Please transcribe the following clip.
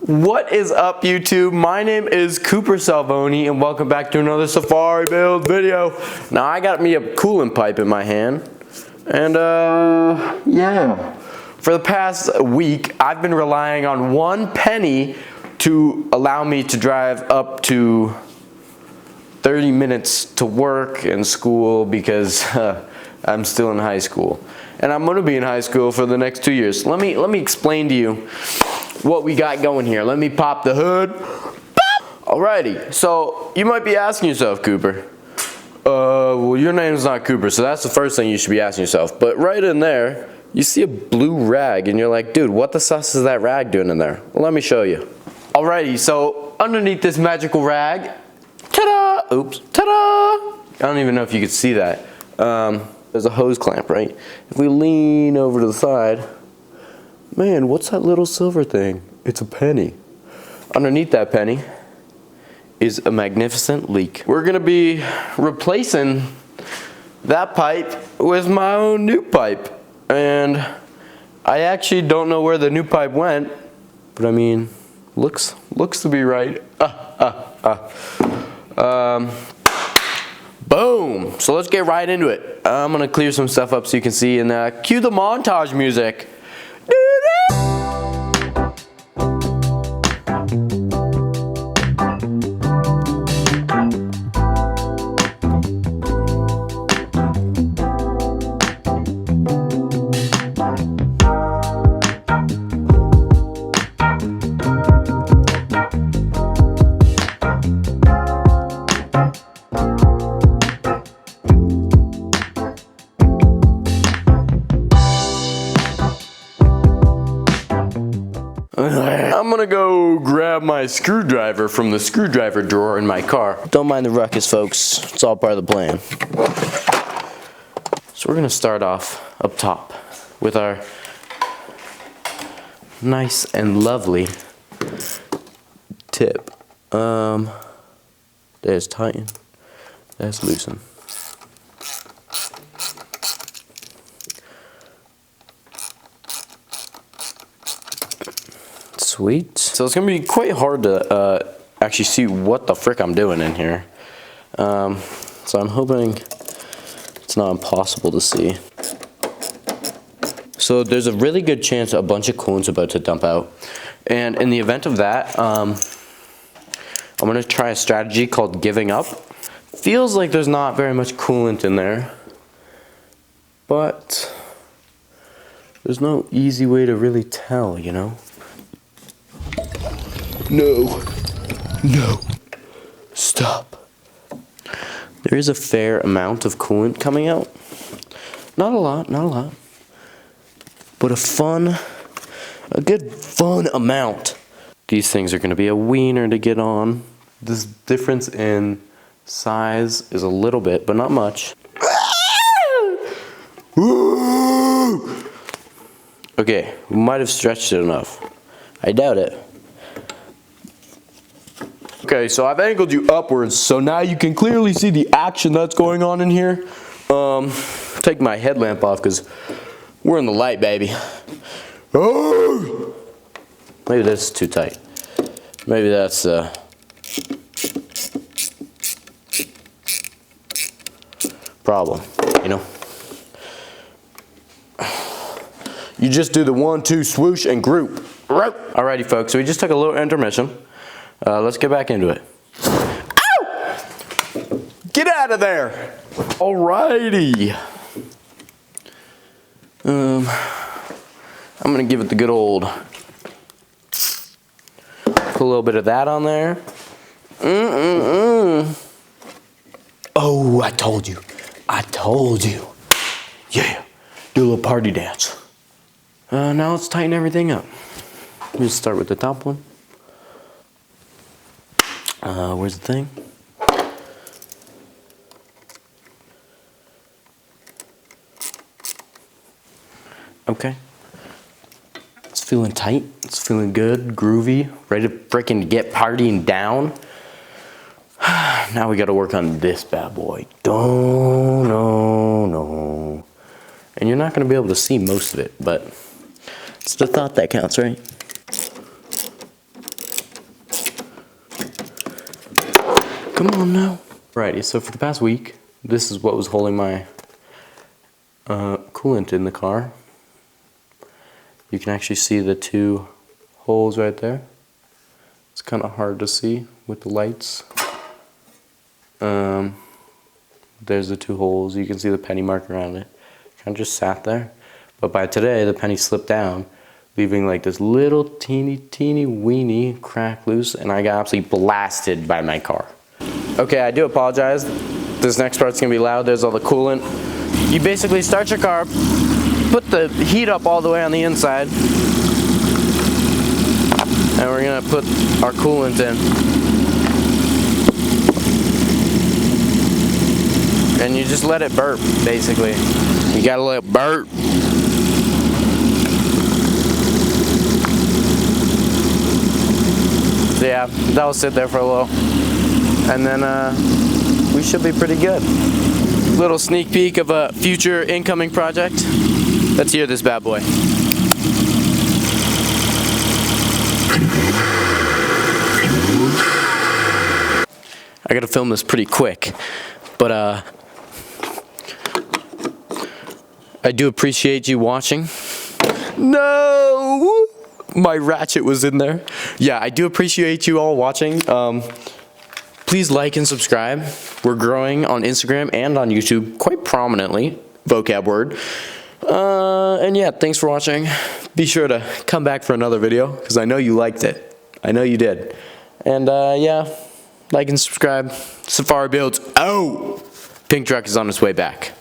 What is up, YouTube? My name is Cooper Salvoni and welcome back to another Safari build video. Now I got me a coolant pipe in my hand and yeah. For the past week I've been relying on 1 penny to allow me to drive up to 30 minutes to work and school because I'm still in high school. And I'm gonna be in high school for the next 2 years. Let me explain to you what we got going here. Let me pop the hood. Alrighty, so you might be asking yourself, Cooper, well, your name's not Cooper, so that's the first thing you should be asking yourself. But right in there, you see a blue rag, and you're like, dude, what the sus is that rag doing in there? Well, let me show you. Alrighty, so underneath this magical rag, ta-da! Oops, ta-da! I don't even know if you could see that. There's a hose clamp, right? If we lean over to the side, man, what's that little silver thing? It's a penny. Underneath that penny is a magnificent leak. We're gonna be replacing that pipe with my own new pipe. And I actually don't know where the new pipe went, but I mean, looks to be right. Boom! So let's get right into it. I'm gonna clear some stuff up so you can see, and cue the montage music. I'm gonna go grab my screwdriver from the screwdriver drawer in my car. Don't mind the ruckus, folks. It's all part of the plan. So we're gonna start off up top with our nice and lovely tip. There's tighten. There's loosen. Sweet. So it's gonna be quite hard to actually see what the frick I'm doing in here. So I'm hoping it's not impossible to see. So there's a really good chance a bunch of coolant's about to dump out. And in the event of that, I'm gonna try a strategy called giving up. Feels like there's not very much coolant in there, but there's no easy way to really tell, you know? No, stop. There is a fair amount of coolant coming out. Not a lot. But a good fun amount. These things are gonna be a wiener to get on. This difference in size is a little bit, but not much. Okay, we might have stretched it enough. I doubt it. Okay, so I've angled you upwards, so now you can clearly see the action that's going on in here. Take my headlamp off because we're in the light, baby. Oh! Maybe that's too tight. Maybe that's problem, you know? You just do the 1-2 swoosh and group. Alrighty, folks, so we just took a little intermission. Let's get back into it. Ow! Get out of there! Alrighty. I'm gonna give it the good old. Put a little bit of that on there. Oh, I told you. Yeah, do a little party dance. Now let's tighten everything up. Let's start with the top one. Where's the thing? Okay. It's feeling tight. It's feeling good, groovy, ready to freaking get partying down. Now we gotta work on this bad boy. No. And you're not gonna be able to see most of it, but it's the thought that counts, right? Come on now. Alrighty, so for the past week, this is what was holding my coolant in the car. You can actually see the two holes right there. It's kind of hard to see with the lights. There's the two holes. You can see the penny mark around it. Kind of just sat there. But by today, the penny slipped down, leaving like this little teeny weeny crack loose, and I got absolutely blasted by my car. Okay, I do apologize. This next part's gonna be loud. There's all the coolant. You basically start your car, put the heat up all the way on the inside, and we're gonna put our coolant in. And you just let it burp, basically. You gotta let it burp. So yeah, that'll sit there for a little. And then we should be pretty good. Little sneak peek of a future incoming project. Let's hear this bad boy. I gotta film this pretty quick, but I do appreciate you watching. No! My ratchet was in there. Yeah, I do appreciate you all watching. Please like and subscribe. We're growing on Instagram and on YouTube quite prominently, vocab word. And yeah, thanks for watching. Be sure to come back for another video, because I know you liked it. I know you did. And yeah, like and subscribe. Safari Builds out. Pink truck is on its way back.